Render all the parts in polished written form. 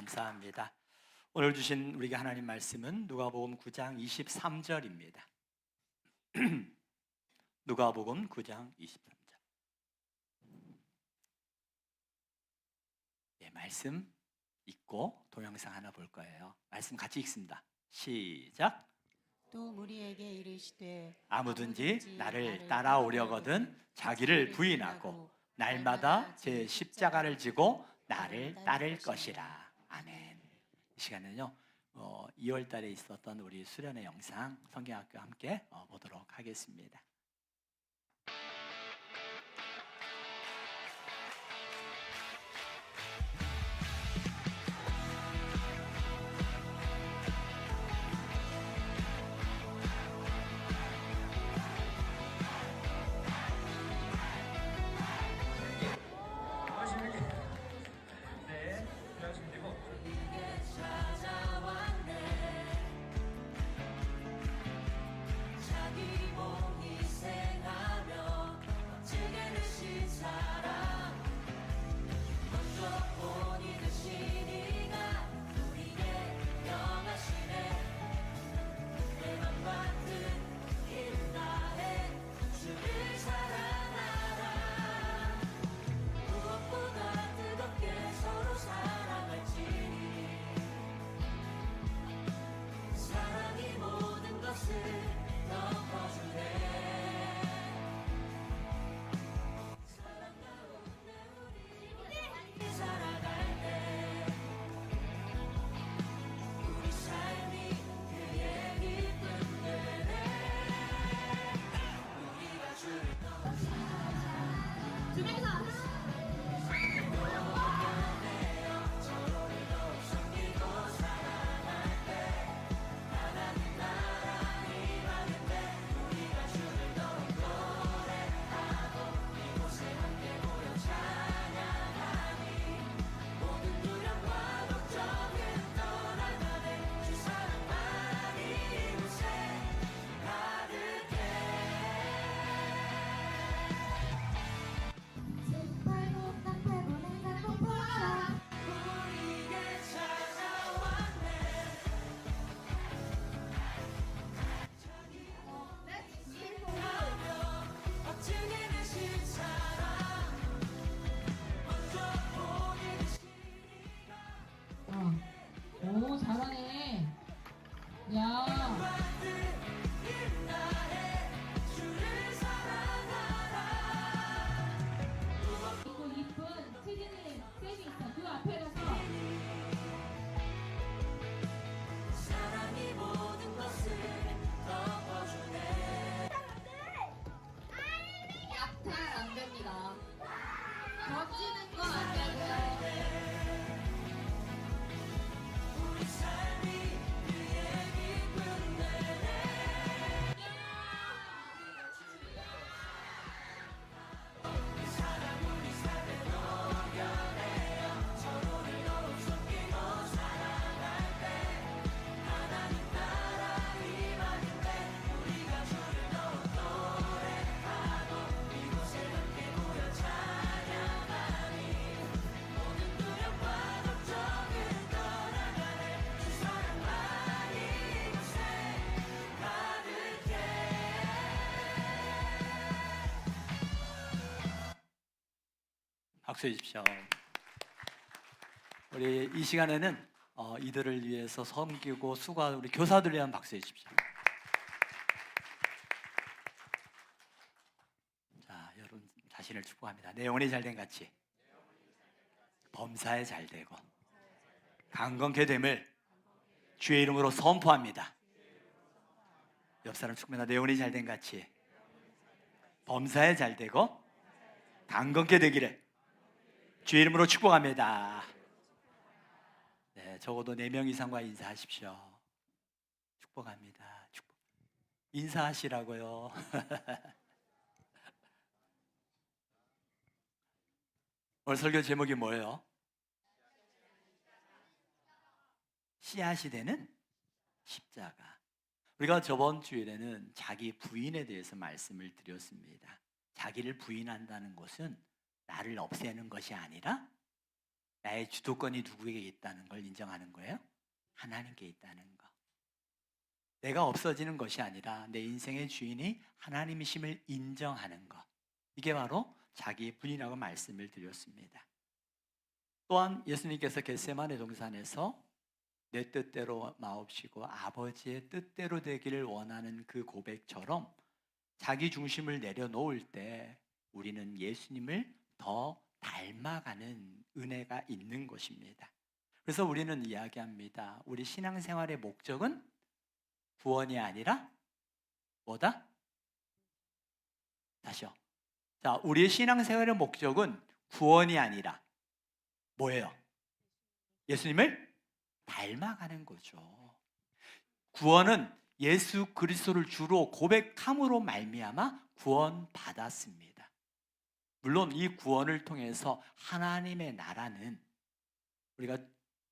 감사합니다. 오늘 주신 우리에게 하나님 말씀은 누가복음 9장 23절입니다. 누가복음 9장 23절. 말씀 읽고 동영상 하나 볼 거예요. 말씀 같이 읽습니다. 시작. 또 무리에게 이르시되 아무든지 나를 따라오려거든 자기를 부인하고 날마다 제 십자가를 지고 나를 따를 것이라. 아멘. 이 시간은요 2월 달에 있었던 우리 수련회 영상 성경학교 함께 보도록 하겠습니다. 오, 잘하네. 야. 그리고 이쁜 치즈님 쌤이 있어. 그 앞에 가서. 사랑이 모든 것을 덮어주네. 약탈 안 됩니다. 던지는 거 안 되고요. 우리 삶이 그의 기쁨 되네. 이 사랑 우리 삶에 녹여내요. 서로를 더욱 섬기고 사랑할 때 하나님 나라 희망인데 우리가 주를 더욱 노래하고 이곳에 함께 모여 찬양하니 모든 두려움과 걱정은 떠나가네. 주 사랑만 이곳에 가득해. 박수해 주십시오. 우리 이 시간에는 이들을 위해서 섬기고 수고하는 우리 교사들을 위한 박수해 주십시오. 자, 여러분 자신을 축복합니다. 내 영혼이 잘된 같이 범사에 잘되고 강건케 됨을 주의 이름으로 선포합니다. 옆 사람 축복합니다. 내 영혼이 잘된 같이 범사에 잘되고 강건케 되기를 주의 이름으로 축복합니다. 네, 적어도 4명 이상과 인사하십시오. 축복합니다. 축복. 인사하시라고요. 오늘 설교 제목이 뭐예요? 씨앗이 되는 십자가. 우리가 저번 주일에는 자기 부인에 대해서 말씀을 드렸습니다. 자기를 부인한다는 것은 나를 없애는 것이 아니라 나의 주도권이 누구에게 있다는 걸 인정하는 거예요? 하나님께 있다는 거. 내가 없어지는 것이 아니라 내 인생의 주인이 하나님이심을 인정하는 것. 이게 바로 자기 부인이라고 말씀을 드렸습니다. 또한 예수님께서 겟세마네 동산에서 내 뜻대로 마옵시고 아버지의 뜻대로 되기를 원하는 그 고백처럼 자기 중심을 내려놓을 때 우리는 예수님을 더 닮아가는 은혜가 있는 것입니다. 그래서 우리는 이야기합니다. 우리 신앙생활의 목적은 구원이 아니라 뭐다? 다시요. 자, 우리의 신앙생활의 목적은 구원이 아니라 뭐예요? 예수님을 닮아가는 거죠. 구원은 예수 그리스도를 주로 고백함으로 말미암아 구원받았습니다. 물론 이 구원을 통해서 하나님의 나라는 우리가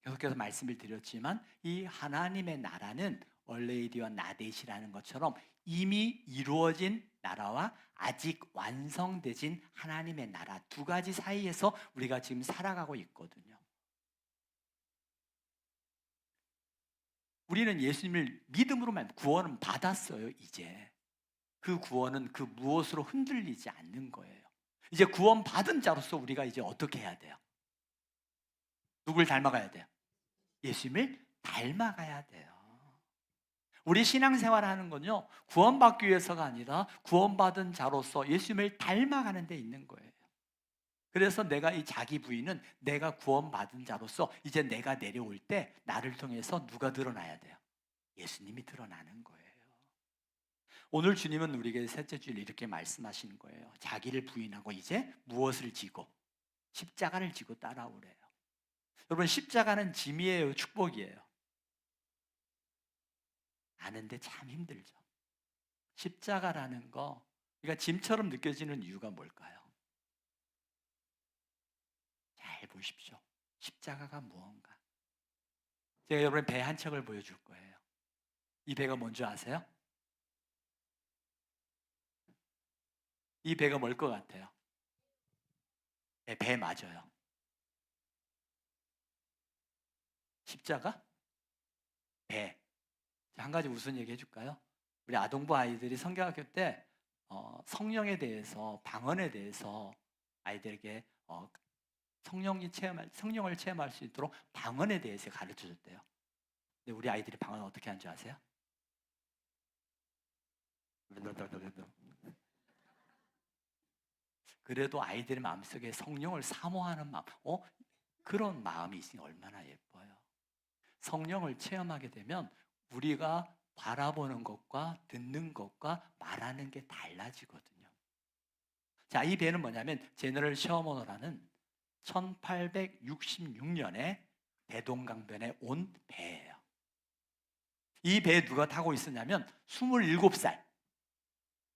계속해서 말씀을 드렸지만 이 하나님의 나라는 얼레이디와 나댓이라는 것처럼 이미 이루어진 나라와 아직 완성되진 하나님의 나라 두 가지 사이에서 우리가 지금 살아가고 있거든요. 우리는 예수님을 믿음으로만 구원은 받았어요. 이제 그 구원은 그 무엇으로 흔들리지 않는 거예요. 이제 구원받은 자로서 우리가 이제 어떻게 해야 돼요? 누굴 닮아가야 돼요? 예수님을 닮아가야 돼요. 우리 신앙생활 하는 건요, 구원받기 위해서가 아니라 구원받은 자로서 예수님을 닮아가는 데 있는 거예요. 그래서 내가 이 자기 부인은 내가 구원받은 자로서 이제 내가 내려올 때 나를 통해서 누가 드러나야 돼요? 예수님이 드러나는 거예요. 오늘 주님은 우리에게 셋째 주일 이렇게 말씀하시는 거예요. 자기를 부인하고 이제 무엇을 지고? 십자가를 지고 따라오래요. 여러분, 십자가는 짐이에요, 축복이에요? 아는데 참 힘들죠. 십자가라는 거, 그러니까 짐처럼 느껴지는 이유가 뭘까요? 잘 보십시오. 십자가가 무언가. 제가 여러분 배 한 척을 보여줄 거예요. 이 배가 뭔지 아세요? 이 배가 뭘 것 같아요? 네, 배 맞아요. 십자가? 배. 한 가지 무슨 얘기 해줄까요? 우리 아동부 아이들이 성경학교 때 성령에 대해서, 방언에 대해서 아이들에게 성령을 체험할 수 있도록 방언에 대해서 가르쳐줬대요. 근데 우리 아이들이 방언 어떻게 하는 줄 아세요? 그래도 아이들의 마음속에 성령을 사모하는 마음, 그런 마음이 있으니 얼마나 예뻐요. 성령을 체험하게 되면 우리가 바라보는 것과 듣는 것과 말하는 게 달라지거든요. 자, 이 배는 뭐냐면 제너럴 셔먼호라는 1866년에 대동강변에 온 배예요. 이 배에 누가 타고 있었냐면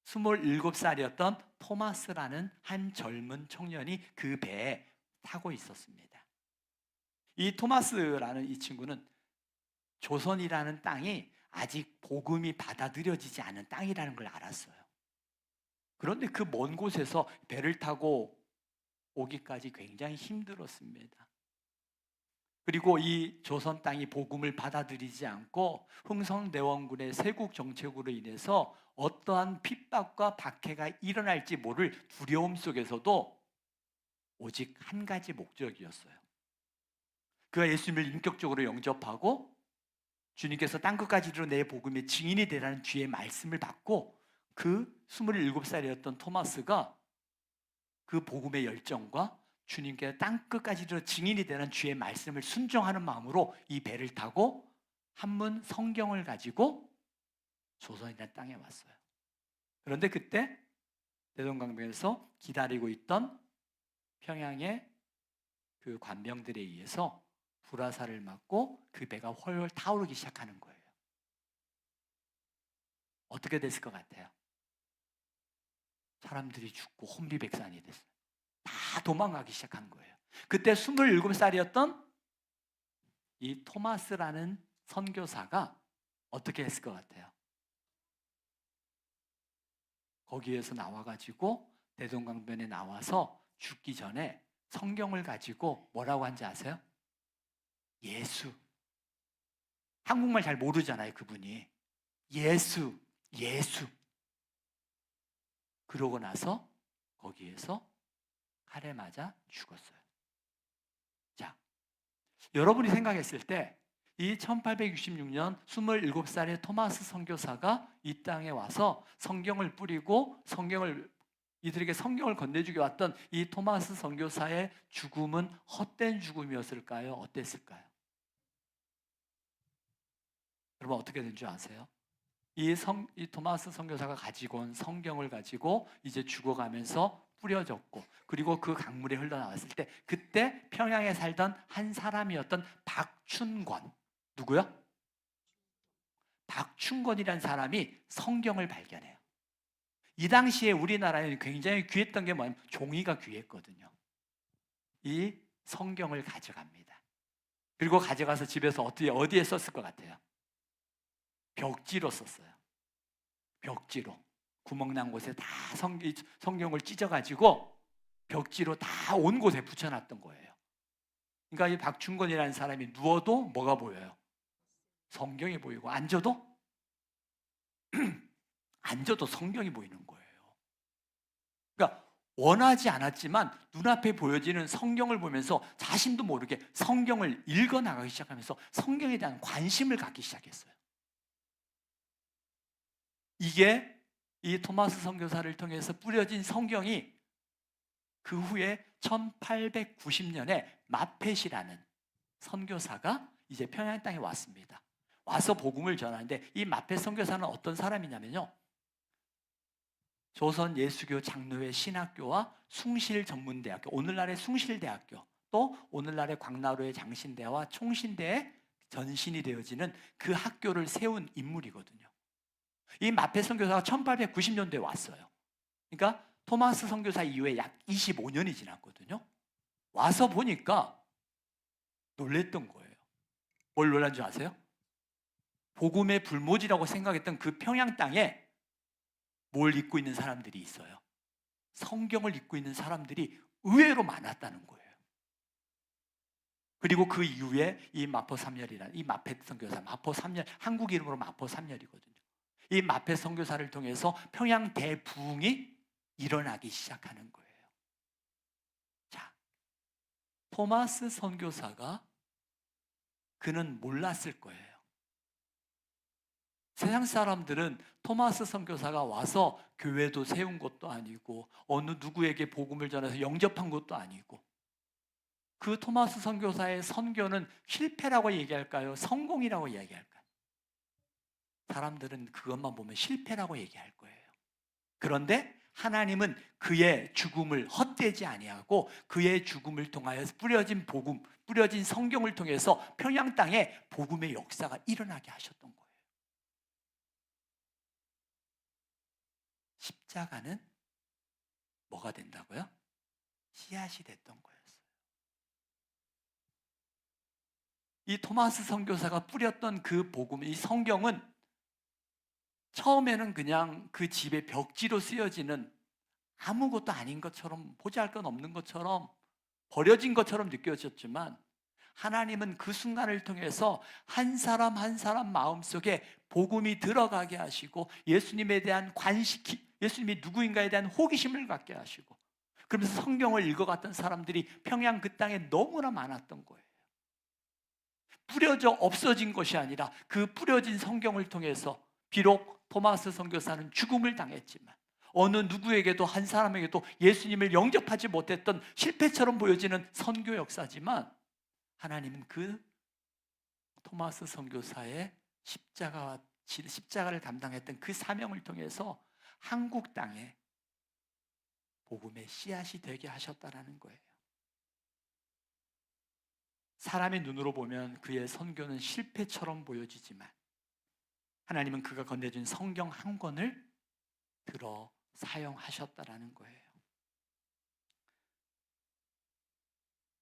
27살이었던 토마스라는 한 젊은 청년이 그 배에 타고 있었습니다. 이 토마스라는 이 친구는 조선이라는 땅이 아직 복음이 받아들여지지 않은 땅이라는 걸 알았어요. 그런데 그 먼 곳에서 배를 타고 오기까지 굉장히 힘들었습니다. 그리고 이 조선 땅이 복음을 받아들이지 않고 흥성대원군의 세국 정책으로 인해서 어떠한 핍박과 박해가 일어날지 모를 두려움 속에서도 오직 한 가지 목적이었어요. 그가 예수님을 인격적으로 영접하고 주님께서 땅끝까지 이르러 내 복음의 증인이 되라는 주의 말씀을 받고 그 27살이었던 토마스가 그 복음의 열정과 주님께 땅끝까지 이르러 증인이 되는 주의 말씀을 순종하는 마음으로 이 배를 타고 한문 성경을 가지고 조선이라는 땅에 왔어요. 그런데 그때 대동강변에서 기다리고 있던 평양의 그 관병들에 의해서 불화살을 맞고 그 배가 훨훨 타오르기 시작하는 거예요. 어떻게 됐을 것 같아요? 사람들이 죽고 혼비백산이 됐어요. 다 도망가기 시작한 거예요. 그때 27살이었던 이 토마스라는 선교사가 어떻게 했을 것 같아요? 거기에서 나와가지고 대동강변에 나와서 죽기 전에 성경을 가지고 뭐라고 한지 아세요? 예수. 한국말 잘 모르잖아요, 그분이. 예수. 그러고 나서 거기에서 칼에 맞아 죽었어요. 자, 여러분이 생각했을 때 이 1866년 27살의 토마스 선교사가 이 땅에 와서 성경을 뿌리고 이들에게 성경을 건네주게 왔던 이 토마스 선교사의 죽음은 헛된 죽음이었을까요? 어땠을까요? 여러분 어떻게 된 줄 아세요? 이 토마스 선교사가 가지고 온 성경을 가지고 이제 죽어가면서 뿌려졌고, 그리고 그 강물에 흘러나왔을 때 그때 평양에 살던 한 사람이었던 박춘권, 누구요? 박춘권이라는 사람이 성경을 발견해요. 이 당시에 우리나라에 굉장히 귀했던 게 뭐냐면 종이가 귀했거든요. 이 성경을 가져갑니다. 그리고 가져가서 집에서 어디에 썼을 것 같아요? 벽지로 썼어요. 벽지로. 구멍난 곳에 다 성경을 찢어가지고 벽지로 다 온 곳에 붙여놨던 거예요. 그러니까 이 박춘권이라는 사람이 누워도 뭐가 보여요? 성경이 보이고, 앉아도 성경이 보이는 거예요. 그러니까 원하지 않았지만 눈앞에 보여지는 성경을 보면서 자신도 모르게 성경을 읽어나가기 시작하면서 성경에 대한 관심을 갖기 시작했어요. 이게 이 토마스 선교사를 통해서 뿌려진 성경이 그 후에 1890년에 마펫이라는 선교사가 이제 평양 땅에 왔습니다. 와서 복음을 전하는데, 이 마펫 선교사는 어떤 사람이냐면요, 조선 예수교 장로회 신학교와 숭실전문대학교, 오늘날의 숭실대학교, 또 오늘날의 광나루의 장신대와 총신대의 전신이 되어지는 그 학교를 세운 인물이거든요. 이 마펫 선교사가 1890년도에 왔어요. 그러니까 토마스 선교사 이후에 약 25년이 지났거든요. 와서 보니까 놀랬던 거예요. 뭘 놀란 줄 아세요? 복음의 불모지라고 생각했던 그 평양 땅에 뭘 입고 있는 사람들이 있어요. 성경을 입고 있는 사람들이 의외로 많았다는 거예요. 그리고 그 이후에 이 마포삼열이라는 이 마펫 선교사, 마포삼열, 한국 이름으로 마포삼열이거든요. 이 마펫 선교사를 통해서 평양 대부흥이 일어나기 시작하는 거예요. 자, 토마스 선교사가 그는 몰랐을 거예요. 세상 사람들은 토마스 선교사가 와서 교회도 세운 것도 아니고 어느 누구에게 복음을 전해서 영접한 것도 아니고, 그 토마스 선교사의 선교는 실패라고 얘기할까요? 성공이라고 얘기할까요? 사람들은 그것만 보면 실패라고 얘기할 거예요. 그런데 하나님은 그의 죽음을 헛되지 아니하고 그의 죽음을 통하여 뿌려진 복음, 뿌려진 성경을 통해서 평양 땅에 복음의 역사가 일어나게 하셨던 거예요. 십자가는 뭐가 된다고요? 씨앗이 됐던 거였어요. 이 토마스 선교사가 뿌렸던 그 복음, 이 성경은 처음에는 그냥 그 집의 벽지로 쓰여지는 아무것도 아닌 것처럼, 보잘것없는 것처럼, 버려진 것처럼 느껴졌지만, 하나님은 그 순간을 통해서 한 사람 한 사람 마음속에 복음이 들어가게 하시고, 예수님에 대한 예수님이 누구인가에 대한 호기심을 갖게 하시고, 그러면서 성경을 읽어갔던 사람들이 평양 그 땅에 너무나 많았던 거예요. 뿌려져 없어진 것이 아니라 그 뿌려진 성경을 통해서 비록 토마스 선교사는 죽음을 당했지만, 어느 누구에게도 한 사람에게도 예수님을 영접하지 못했던 실패처럼 보여지는 선교 역사지만, 하나님은 그 토마스 선교사의 십자가를 감당했던 그 사명을 통해서 한국 땅에 복음의 씨앗이 되게 하셨다라는 거예요. 사람의 눈으로 보면 그의 선교는 실패처럼 보여지지만, 하나님은 그가 건네준 성경 한 권을 들어 사용하셨다라는 거예요.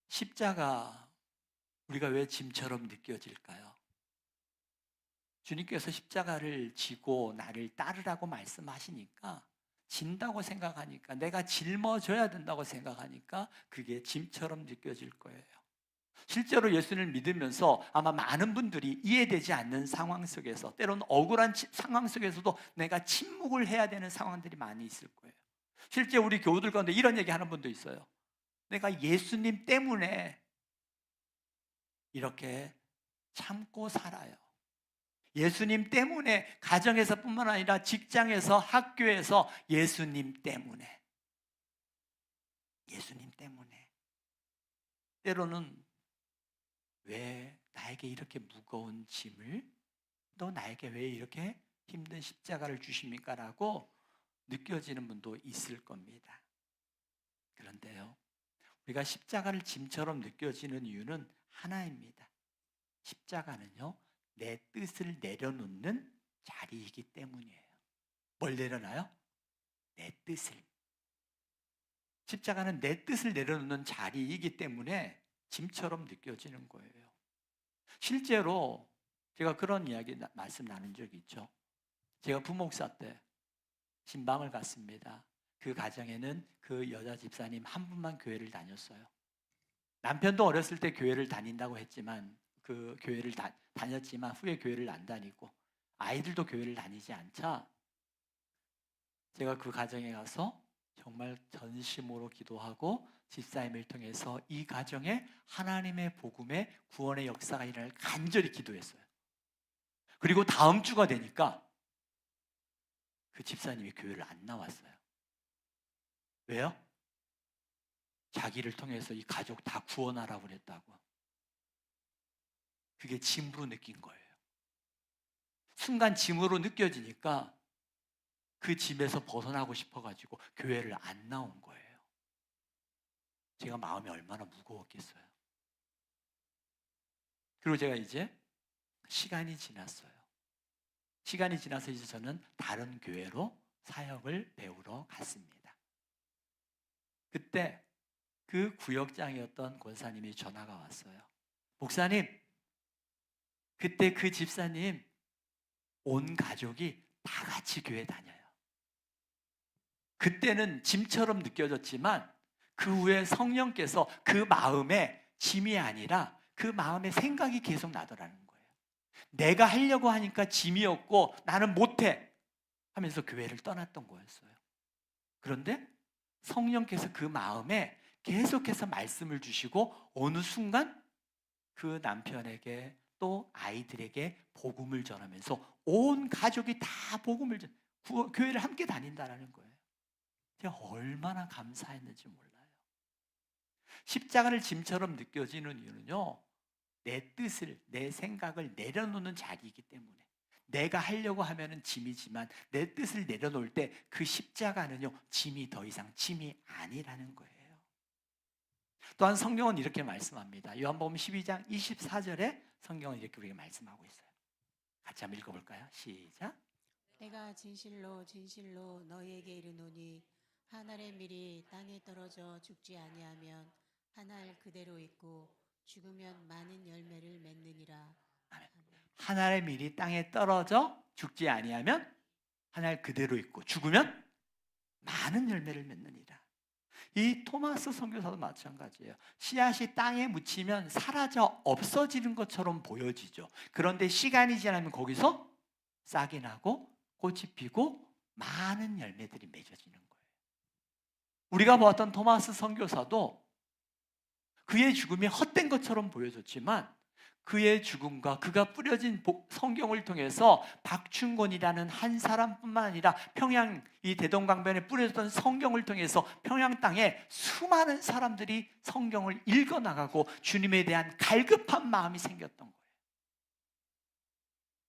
십자가, 우리가 왜 짐처럼 느껴질까요? 주님께서 십자가를 지고 나를 따르라고 말씀하시니까 진다고 생각하니까, 내가 짊어져야 된다고 생각하니까 그게 짐처럼 느껴질 거예요. 실제로 예수님을 믿으면서 아마 많은 분들이 이해되지 않는 상황 속에서, 때로는 억울한 상황 속에서도 내가 침묵을 해야 되는 상황들이 많이 있을 거예요. 실제 우리 교우들 가운데 이런 얘기 하는 분도 있어요. 내가 예수님 때문에 이렇게 참고 살아요. 예수님 때문에, 가정에서뿐만 아니라 직장에서, 학교에서 예수님 때문에, 예수님 때문에. 때로는 왜 나에게 이렇게 무거운 짐을, 또 나에게 왜 이렇게 힘든 십자가를 주십니까? 라고 느껴지는 분도 있을 겁니다. 그런데요, 우리가 십자가를 짐처럼 느껴지는 이유는 하나입니다. 십자가는요, 내 뜻을 내려놓는 자리이기 때문이에요. 뭘 내려놔요? 내 뜻을. 십자가는 내 뜻을 내려놓는 자리이기 때문에 짐처럼 느껴지는 거예요. 실제로 제가 그런 이야기 말씀 나눈 적이 있죠. 제가 부목사 때 신방을 갔습니다. 그 가정에는 그 여자 집사님 한 분만 교회를 다녔어요. 남편도 어렸을 때 교회를 다닌다고 했지만, 그 교회를 다녔지만 후에 교회를 안 다니고, 아이들도 교회를 다니지 않자 제가 그 가정에 가서 정말 전심으로 기도하고 집사님을 통해서 이 가정에 하나님의 복음의 구원의 역사가 일어날 간절히 기도했어요. 그리고 다음 주가 되니까 그 집사님이 교회를 안 나왔어요. 왜요? 자기를 통해서 이 가족 다 구원하라고 그랬다고. 그게 짐으로 느낀 거예요. 순간 짐으로 느껴지니까 그 짐에서 벗어나고 싶어가지고 교회를 안 나온 거예요. 제가 마음이 얼마나 무거웠겠어요. 그리고 제가 이제 시간이 지났어요. 시간이 지나서 이제 저는 다른 교회로 사역을 배우러 갔습니다. 그때 그 구역장이었던 권사님이 전화가 왔어요. 목사님, 그때 그 집사님 온 가족이 다 같이 교회 다녀요. 그때는 짐처럼 느껴졌지만 그 후에 성령께서 그 마음에 짐이 아니라 그 마음에 생각이 계속 나더라는 거예요. 내가 하려고 하니까 짐이었고 나는 못해 하면서 교회를 떠났던 거였어요. 그런데 성령께서 그 마음에 계속해서 말씀을 주시고 어느 순간 그 남편에게 또 아이들에게 복음을 전하면서 온 가족이 다 복음을 교회를 함께 다닌다라는 거예요. 제가 얼마나 감사했는지 몰라요. 십자가를 짐처럼 느껴지는 이유는요, 내 뜻을, 내 생각을 내려놓는 자리이기 때문에. 내가 하려고 하면은 짐이지만 내 뜻을 내려놓을 때 그 십자가는요, 짐이 더 이상 짐이 아니라는 거예요. 또한 성경은 이렇게 말씀합니다. 요한복음 12장 24절에 성경은 이렇게 우리에게 말씀하고 있어요. 같이 한번 읽어볼까요? 시작. 내가 진실로 진실로 너희에게 이르노니 한 알의 밀이 땅에 떨어져 죽지 아니하면 한 알 그대로 있고 죽으면 많은 열매를 맺느니라. 아멘. 한 알의 밀이 땅에 떨어져 죽지 아니하면 한 알 그대로 있고 죽으면 많은 열매를 맺느니라. 이 토마스 선교사도 마찬가지예요. 씨앗이 땅에 묻히면 사라져 없어지는 것처럼 보여지죠. 그런데 시간이 지나면 거기서 싹이 나고 꽃이 피고 많은 열매들이 맺어지는 거예요. 우리가 보았던 토마스 선교사도 그의 죽음이 헛된 것처럼 보여졌지만 그의 죽음과 그가 뿌려진 성경을 통해서 박충곤이라는 한 사람뿐만 아니라 평양 이 대동강변에 뿌려졌던 성경을 통해서 평양 땅에 수많은 사람들이 성경을 읽어나가고 주님에 대한 갈급한 마음이 생겼던 거예요.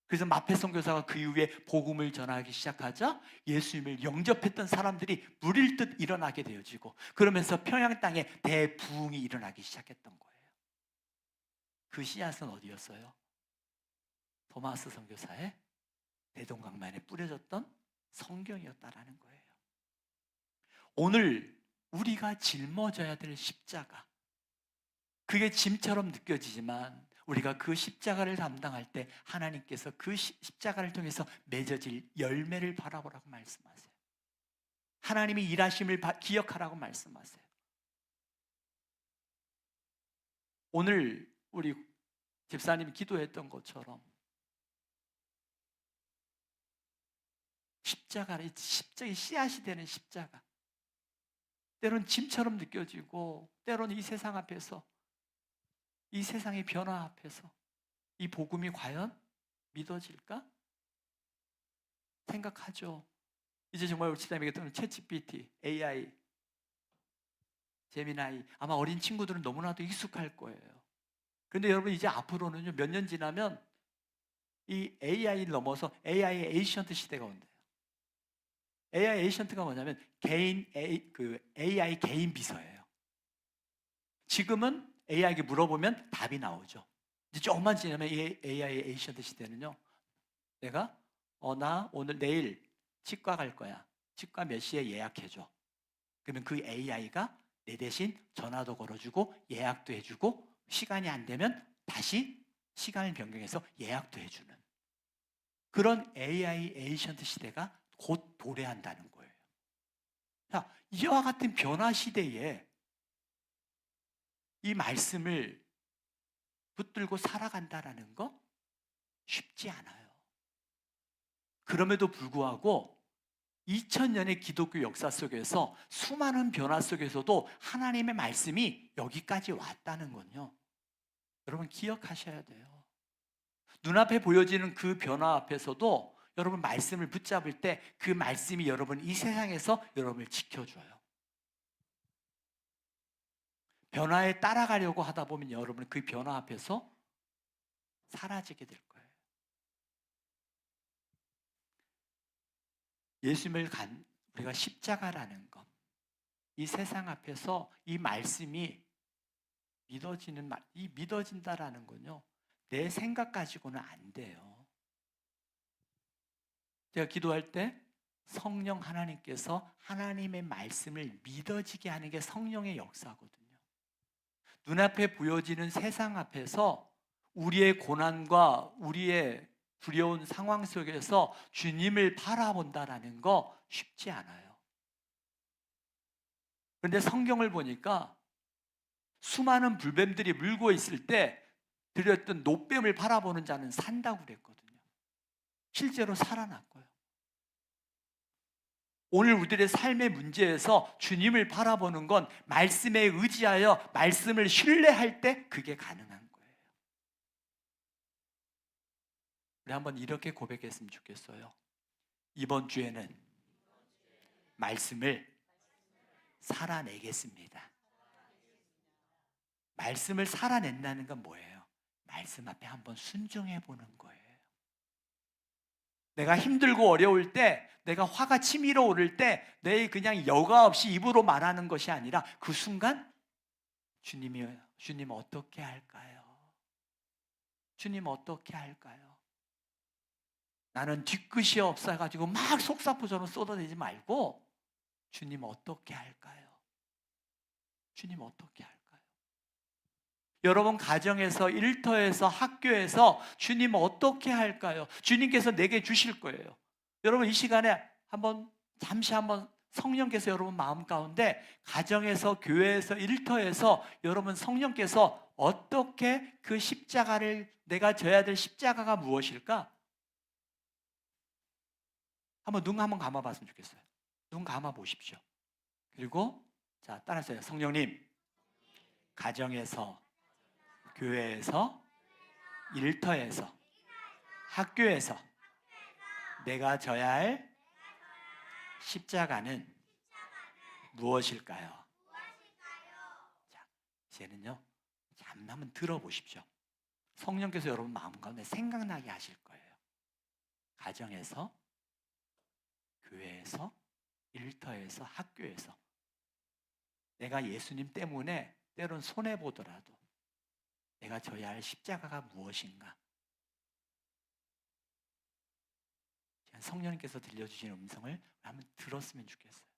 그래서 마페 선교사가 그 이후에 복음을 전하기 시작하자 예수님을 영접했던 사람들이 물일 듯 일어나게 되어지고, 그러면서 평양 땅에 대부흥이 일어나기 시작했던 거예요. 그 씨앗은 어디였어요? 토마스 선교사의 대동강만에 뿌려졌던 성경이었다라는 거예요. 오늘 우리가 짊어져야 될 십자가, 그게 짐처럼 느껴지지만 우리가 그 십자가를 감당할 때 하나님께서 그 십자가를 통해서 맺어질 열매를 바라보라고 말씀하세요. 하나님이 일하심을 기억하라고 말씀하세요. 오늘 우리 집사님이 기도했던 것처럼 십자가를, 십자가의 씨앗이 되는 십자가, 때로는 짐처럼 느껴지고 때로는 이 세상 앞에서, 이 세상의 변화 앞에서 이 복음이 과연 믿어질까? 생각하죠. 이제 정말 우리 집사님에게 또는 챗GPT, AI, 제미나이, 아마 어린 친구들은 너무나도 익숙할 거예요. 그런데 여러분, 이제 앞으로는요, 몇 년 지나면 이 AI를 넘어서 AI 에이션트 시대가 온대요. AI 에이션트가 뭐냐면 AI 개인 비서예요. 지금은 AI에게 물어보면 답이 나오죠. 이제 조금만 지나면 이 AI 에이션트 시대는요, 내가 나 오늘 내일 치과 갈 거야. 치과 몇 시에 예약해줘. 그러면 그 AI가 내 대신 전화도 걸어주고 예약도 해주고, 시간이 안 되면 다시 시간을 변경해서 예약도 해주는 그런 AI 에이션트 시대가 곧 도래한다는 거예요. 자, 이와 같은 변화 시대에 이 말씀을 붙들고 살아간다라는 거 쉽지 않아요. 그럼에도 불구하고 2000년의 기독교 역사 속에서 수많은 변화 속에서도 하나님의 말씀이 여기까지 왔다는 건요, 여러분 기억하셔야 돼요. 눈앞에 보여지는 그 변화 앞에서도 여러분 말씀을 붙잡을 때 그 말씀이 여러분 이 세상에서 여러분을 지켜줘요. 변화에 따라가려고 하다 보면 여러분 그 변화 앞에서 사라지게 될 거예요. 예수님을 우리가 십자가라는 것, 이 세상 앞에서 이 말씀이 믿어진다라는 건요, 내 생각 가지고는 안 돼요. 제가 기도할 때 성령 하나님께서 하나님의 말씀을 믿어지게 하는 게 성령의 역사거든요. 눈앞에 보여지는 세상 앞에서 우리의 고난과 우리의 두려운 상황 속에서 주님을 바라본다라는 거 쉽지 않아요. 그런데 성경을 보니까 수많은 불뱀들이 물고 있을 때 들였던 노뱀을 바라보는 자는 산다고 그랬거든요. 실제로 살아났고요. 오늘 우리들의 삶의 문제에서 주님을 바라보는 건 말씀에 의지하여 말씀을 신뢰할 때 그게 가능한 거예요. 우리 한번 이렇게 고백했으면 좋겠어요. 이번 주에는 말씀을 살아내겠습니다. 말씀을 살아낸다는 건 뭐예요? 말씀 앞에 한번 순종해 보는 거예요. 내가 힘들고 어려울 때, 내가 화가 치밀어 오를 때, 내 그냥 여과 없이 입으로 말하는 것이 아니라 그 순간 주님 어떻게 할까요? 주님 어떻게 할까요? 나는 뒤끝이 없어가지고 막 속사포처럼 쏟아내지 말고 주님 어떻게 할까요? 주님 어떻게 할까요? 여러분 가정에서, 일터에서, 학교에서 주님 어떻게 할까요? 주님께서 내게 주실 거예요. 여러분 이 시간에 잠시 한번 성령께서 여러분 마음 가운데 가정에서, 교회에서, 일터에서 여러분 성령께서 어떻게 그 십자가를, 내가 져야 될 십자가가 무엇일까? 눈 한번 감아 봤으면 좋겠어요. 눈 감아 보십시오. 그리고 자, 따라하세요. 성령님, 가정에서, 교회에서, 일터에서, 학교에서 내가 져야 할 십자가는 무엇일까요? 자, 이제는요, 한번 들어보십시오. 성령께서 여러분 마음 가운데 생각나게 하실 거예요. 가정에서, 교회에서, 일터에서, 학교에서 내가 예수님 때문에 때론 손해보더라도 내가 져야 할 십자가가 무엇인가? 성령님께서 들려주신 음성을 한번 들었으면 좋겠어요.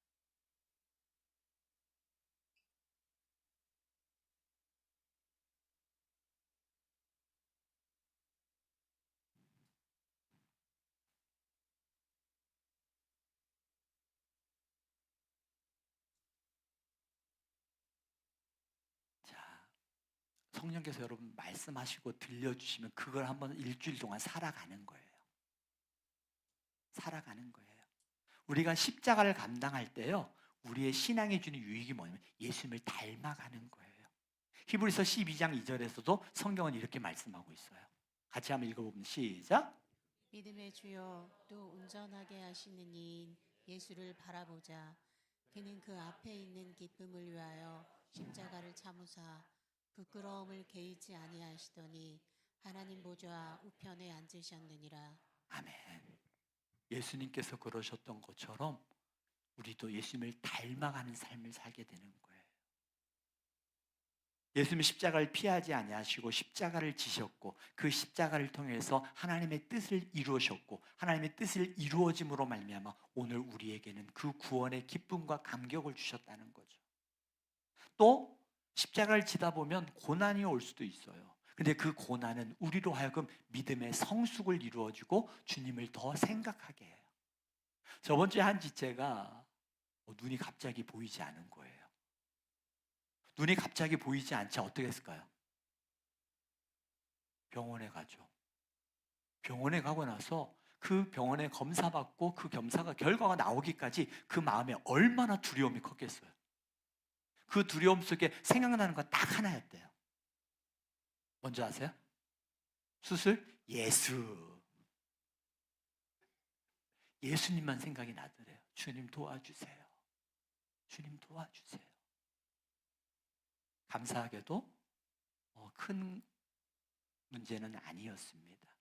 성령께서 여러분 말씀하시고 들려주시면 그걸 한번 일주일 동안 살아가는 거예요. 살아가는 거예요. 우리가 십자가를 감당할 때요, 우리의 신앙이 주는 유익이 뭐냐면 예수님을 닮아가는 거예요. 히브리서 12장 2절에서도 성경은 이렇게 말씀하고 있어요. 같이 한번 읽어보면 시작. 믿음의 주여 또 온전하게 하시는 이인 예수를 바라보자. 그는 그 앞에 있는 기쁨을 위하여 십자가를 참으사 부끄러움을 개의치 아니하시더니 하나님 보좌 우편에 앉으셨느니라. 아멘. 예수님께서 그러셨던 것처럼 우리도 예수님을 닮아가는 삶을 살게 되는 거예요. 예수님이 십자가를 피하지 아니하시고 십자가를 지셨고 그 십자가를 통해서 하나님의 뜻을 이루셨고 하나님의 뜻을 이루어짐으로 말미암아 오늘 우리에게는 그 구원의 기쁨과 감격을 주셨다는 거죠. 또 십자가를 지다 보면 고난이 올 수도 있어요. 근데 그 고난은 우리로 하여금 믿음의 성숙을 이루어주고 주님을 더 생각하게 해요. 저번 주에 한 지체가 눈이 갑자기 보이지 않은 거예요. 눈이 갑자기 보이지 않자 어떻게 했을까요? 병원에 가죠. 병원에 가고 나서 그 병원에 검사받고 그 검사가 결과가 나오기까지 그 마음에 얼마나 두려움이 컸겠어요. 그 두려움 속에 생각나는 건 딱 하나였대요. 뭔지 아세요? 수술? 예수. 예수님만 생각이 나더래요. 주님 도와주세요. 주님 도와주세요. 감사하게도 큰 문제는 아니었습니다.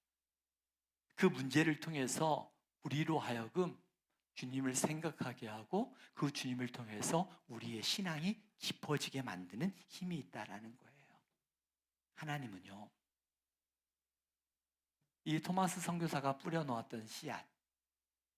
그 문제를 통해서 우리로 하여금 주님을 생각하게 하고 그 주님을 통해서 우리의 신앙이 깊어지게 만드는 힘이 있다라는 거예요. 하나님은요, 이 토마스 선교사가 뿌려놓았던 씨앗,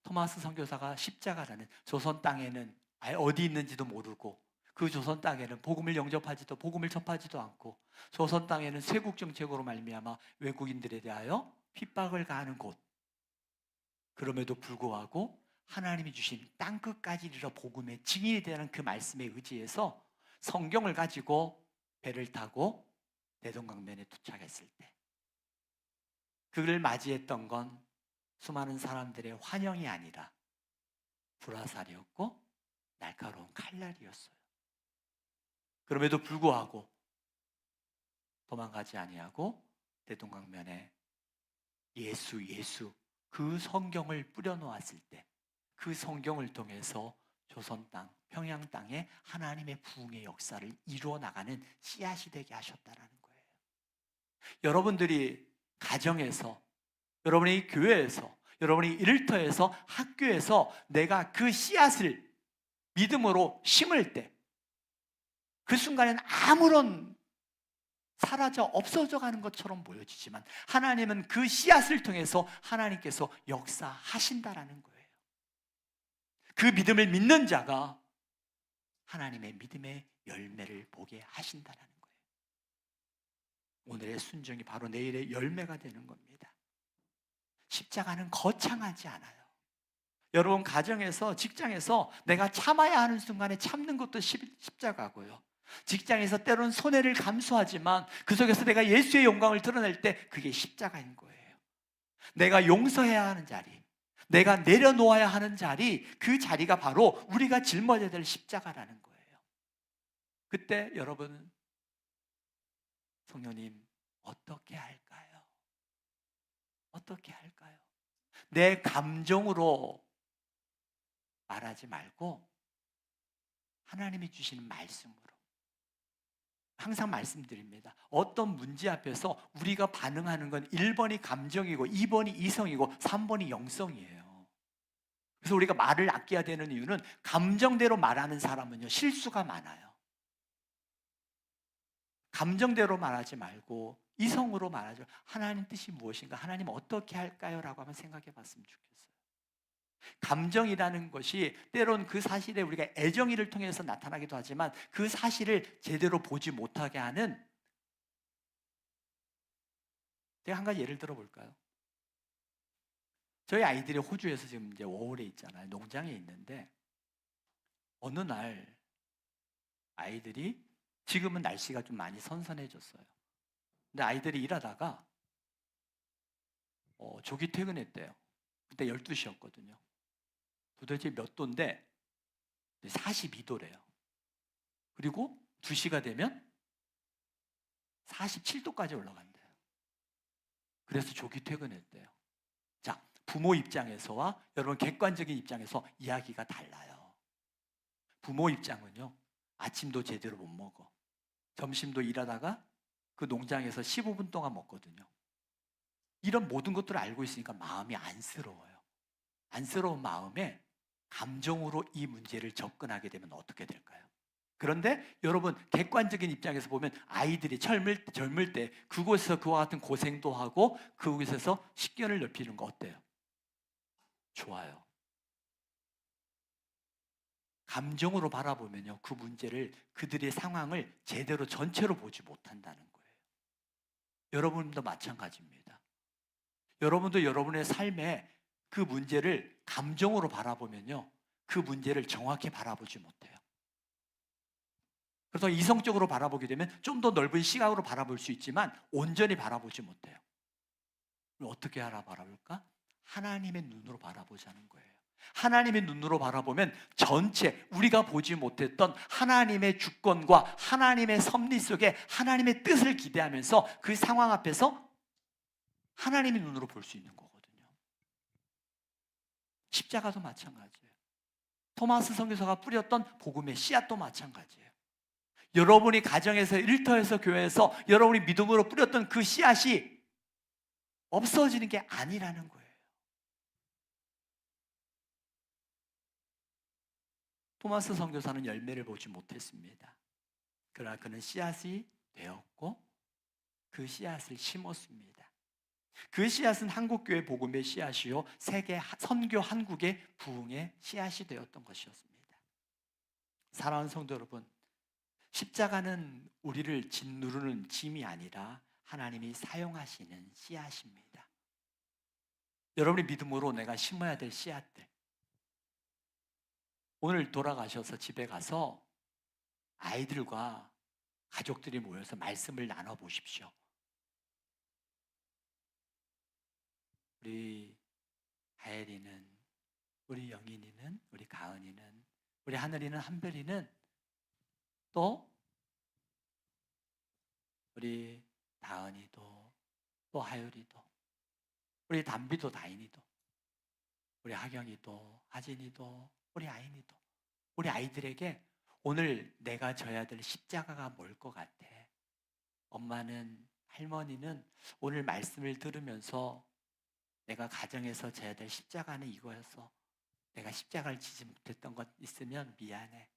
토마스 선교사가 십자가라는 조선 땅에는 아예 어디 있는지도 모르고 그 조선 땅에는 복음을 영접하지도 복음을 접하지도 않고 조선 땅에는 쇄국 정책으로 말미암아 외국인들에 대하여 핍박을 가하는 곳, 그럼에도 불구하고 하나님이 주신 땅끝까지 이르러 복음의 증인이 되는 그 말씀에 의지해서 성경을 가지고 배를 타고 대동강변에 도착했을 때 그를 맞이했던 건 수많은 사람들의 환영이 아니라 불화살이었고 날카로운 칼날이었어요. 그럼에도 불구하고 도망가지 아니하고 대동강변에 예수 그 성경을 뿌려놓았을 때 그 성경을 통해서 조선 땅, 평양 땅에 하나님의 부흥의 역사를 이루어 나가는 씨앗이 되게 하셨다라는 거예요. 여러분들이 가정에서, 여러분의 교회에서, 여러분의 일터에서, 학교에서 내가 그 씨앗을 믿음으로 심을 때 그 순간에는 아무런 사라져 없어져 가는 것처럼 보여지지만 하나님은 그 씨앗을 통해서 하나님께서 역사하신다라는 거예요. 그 믿음을 믿는 자가 하나님의 믿음의 열매를 보게 하신다라는 거예요. 오늘의 순종이 바로 내일의 열매가 되는 겁니다. 십자가는 거창하지 않아요. 여러분 가정에서, 직장에서 내가 참아야 하는 순간에 참는 것도 십자가고요. 직장에서 때로는 손해를 감수하지만 그 속에서 내가 예수의 영광을 드러낼 때 그게 십자가인 거예요. 내가 용서해야 하는 자리, 내가 내려놓아야 하는 자리, 그 자리가 바로 우리가 짊어져야 될 십자가라는 거예요. 그때 여러분은 성령님 어떻게 할까요? 어떻게 할까요? 내 감정으로 말하지 말고 하나님이 주시는 말씀으로. 항상 말씀드립니다. 어떤 문제 앞에서 우리가 반응하는 건 1번이 감정이고 2번이 이성이고 3번이 영성이에요. 그래서 우리가 말을 아껴야 되는 이유는 감정대로 말하는 사람은요 실수가 많아요. 감정대로 말하지 말고 이성으로 말하죠. 하나님 뜻이 무엇인가? 하나님 어떻게 할까요? 라고 한번 생각해 봤으면 좋겠어요. 감정이라는 것이 때론 그 사실에 우리가 애정이를 통해서 나타나기도 하지만 그 사실을 제대로 보지 못하게 하는, 제가 한 가지 예를 들어 볼까요? 저희 아이들이 호주에서 지금 이제 워홀에 있잖아요. 농장에 있는데 어느 날 아이들이, 지금은 날씨가 좀 많이 선선해졌어요. 근데 아이들이 일하다가 조기 퇴근했대요. 그때 12시였거든요. 도대체 몇 도인데 42도래요. 그리고 2시가 되면 47도까지 올라간대요. 그래서 조기 퇴근했대요. 자, 부모 입장에서와 여러분 객관적인 입장에서 이야기가 달라요. 부모 입장은요, 아침도 제대로 못 먹어. 점심도 일하다가 그 농장에서 15분 동안 먹거든요. 이런 모든 것들을 알고 있으니까 마음이 안쓰러워요. 안쓰러운 마음에 감정으로 이 문제를 접근하게 되면 어떻게 될까요? 그런데 여러분 객관적인 입장에서 보면 아이들이 젊을 때 그곳에서 그와 같은 고생도 하고 그곳에서 식견을 넓히는 거 어때요? 좋아요. 감정으로 바라보면요, 그 문제를, 그들의 상황을 제대로 전체로 보지 못한다는 거예요. 여러분도 마찬가지입니다. 여러분도 여러분의 삶에 그 문제를 감정으로 바라보면요, 그 문제를 정확히 바라보지 못해요. 그래서 이성적으로 바라보게 되면 좀 더 넓은 시각으로 바라볼 수 있지만 온전히 바라보지 못해요. 그럼 어떻게 바라볼까? 하나님의 눈으로 바라보자는 거예요. 하나님의 눈으로 바라보면 전체 우리가 보지 못했던 하나님의 주권과 하나님의 섭리 속에 하나님의 뜻을 기대하면서 그 상황 앞에서 하나님의 눈으로 볼 수 있는 거거든요. 십자가도 마찬가지예요. 토마스 선교사가 뿌렸던 복음의 씨앗도 마찬가지예요. 여러분이 가정에서, 일터에서, 교회에서 여러분이 믿음으로 뿌렸던 그 씨앗이 없어지는 게 아니라는 거예요. 토마스 선교사는 열매를 보지 못했습니다. 그러나 그는 씨앗이 되었고 그 씨앗을 심었습니다. 그 씨앗은 한국교회 복음의 씨앗이요, 세계 선교 한국의 부흥의 씨앗이 되었던 것이었습니다. 사랑하는 성도 여러분, 십자가는 우리를 짓누르는 짐이 아니라 하나님이 사용하시는 씨앗입니다. 여러분의 믿음으로 내가 심어야 될 씨앗들, 오늘 돌아가셔서 집에 가서 아이들과 가족들이 모여서 말씀을 나눠보십시오. 우리 하엘이는, 우리 영인이는, 우리 가은이는, 우리 하늘이는, 한별이는, 또 우리 다은이도, 또 하율이도, 우리 담비도, 다인이도, 우리 하경이도, 하진이도, 우리 아인이도, 우리 아이들에게 오늘 내가 져야 될 십자가가 뭘 것 같아? 엄마는, 할머니는 오늘 말씀을 들으면서 내가 가정에서 져야 될 십자가는 이거였어. 내가 십자가를 지지 못했던 것 있으면 미안해.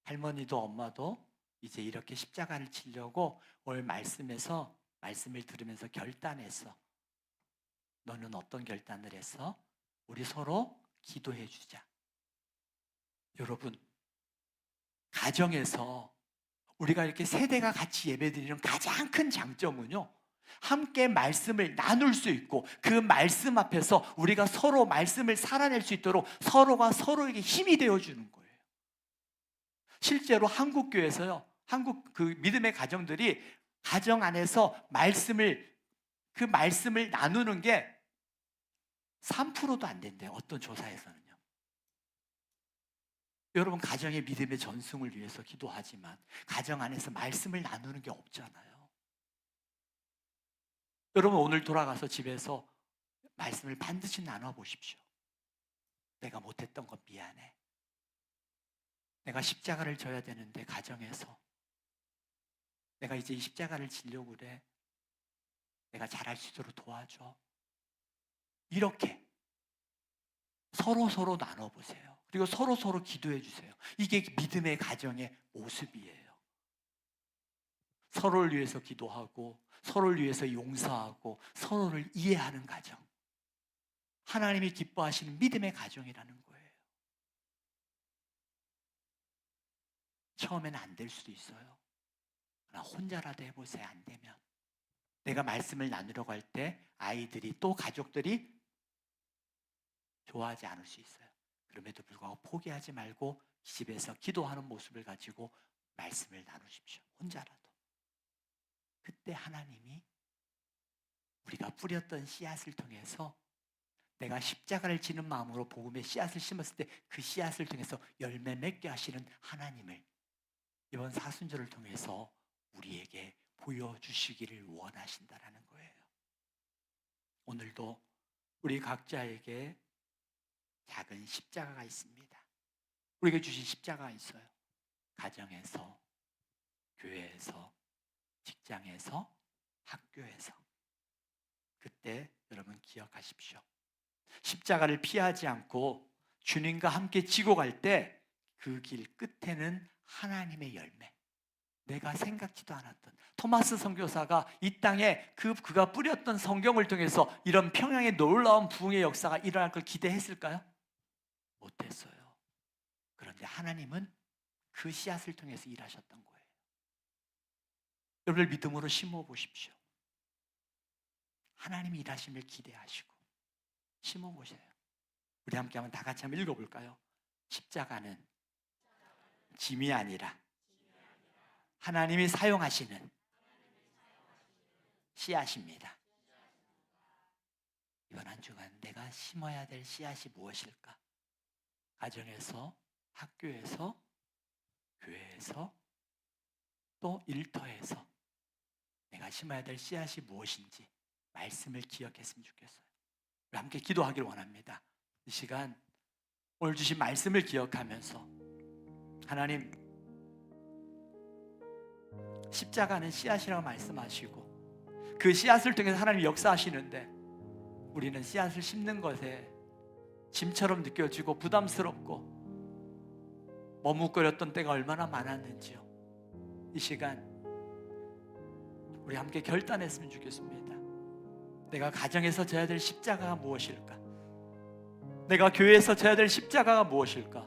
할머니도 엄마도 이제 이렇게 십자가를 지려고 오늘 말씀에서, 말씀을 들으면서 결단했어. 너는 어떤 결단을 했어? 우리 서로 기도해 주자. 여러분, 가정에서 우리가 이렇게 세대가 같이 예배드리는 가장 큰 장점은요, 함께 말씀을 나눌 수 있고 그 말씀 앞에서 우리가 서로 말씀을 살아낼 수 있도록 서로가 서로에게 힘이 되어주는 거예요. 실제로 한국교회에서요, 한국 그 믿음의 가정들이 가정 안에서 그 말씀을 나누는 게 3%도 안 된대요. 어떤 조사에서는요. 여러분, 가정의 믿음의 전승을 위해서 기도하지만 가정 안에서 말씀을 나누는 게 없잖아요. 여러분, 오늘 돌아가서 집에서 말씀을 반드시 나눠보십시오. 내가 못했던 건 미안해. 내가 십자가를 져야 되는데 가정에서 내가 이제 이 십자가를 지려고 그래. 내가 잘할 수 있도록 도와줘. 이렇게 서로 나눠보세요. 그리고 서로 기도해 주세요. 이게 믿음의 가정의 모습이에요. 서로를 위해서 기도하고 서로를 위해서 용서하고 서로를 이해하는 가정, 하나님이 기뻐하시는 믿음의 가정이라는 거예요. 처음에는 안 될 수도 있어요. 그러나 혼자라도 해보세요. 안 되면 내가 말씀을 나누려고 할 때 아이들이 또 가족들이 좋아하지 않을 수 있어요. 그럼에도 불구하고 포기하지 말고 집에서 기도하는 모습을 가지고 말씀을 나누십시오. 혼자라도. 그때 하나님이 우리가 뿌렸던 씨앗을 통해서 내가 십자가를 지는 마음으로 복음의 씨앗을 심었을 때 그 씨앗을 통해서 열매 맺게 하시는 하나님을 이번 사순절을 통해서 우리에게 보여주시기를 원하신다라는 거예요. 오늘도 우리 각자에게 작은 십자가가 있습니다. 우리에게 주신 십자가가 있어요. 가정에서, 교회에서, 직장에서, 학교에서. 그때 여러분 기억하십시오. 십자가를 피하지 않고 주님과 함께 지고 갈 때 그 길 끝에는 하나님의 열매, 내가 생각지도 않았던 토마스 선교사가 이 땅에 그가 뿌렸던 성경을 통해서 이런 평양의 놀라운 부흥의 역사가 일어날 걸 기대했을까요? 못했어요. 그런데 하나님은 그 씨앗을 통해서 일하셨던 거예요. 여러분들 믿음으로 심어 보십시오. 하나님이 일하심을 기대하시고 심어 보세요. 우리 함께 한번 다 같이 한번 읽어볼까요? 십자가는 짐이 아니라 하나님이 사용하시는 씨앗입니다. 이번 한 주간 내가 심어야 될 씨앗이 무엇일까? 가정에서, 학교에서, 교회에서, 또 일터에서 내가 심어야 될 씨앗이 무엇인지 말씀을 기억했으면 좋겠어요. 우리 함께 기도하길 원합니다. 이 시간 오늘 주신 말씀을 기억하면서 하나님, 십자가는 씨앗이라고 말씀하시고 그 씨앗을 통해서 하나님이 역사하시는데 우리는 씨앗을 심는 것에 짐처럼 느껴지고 부담스럽고 머뭇거렸던 때가 얼마나 많았는지요. 이 시간 우리 함께 결단했으면 좋겠습니다. 내가 가정에서 져야 될 십자가가 무엇일까? 내가 교회에서 져야 될 십자가가 무엇일까?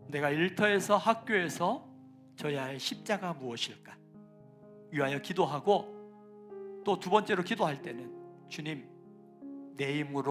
내가 일터에서, 학교에서 져야 할 십자가가 무엇일까? 위하여 기도하고 또 두 번째로 기도할 때는 주님, 내 힘으로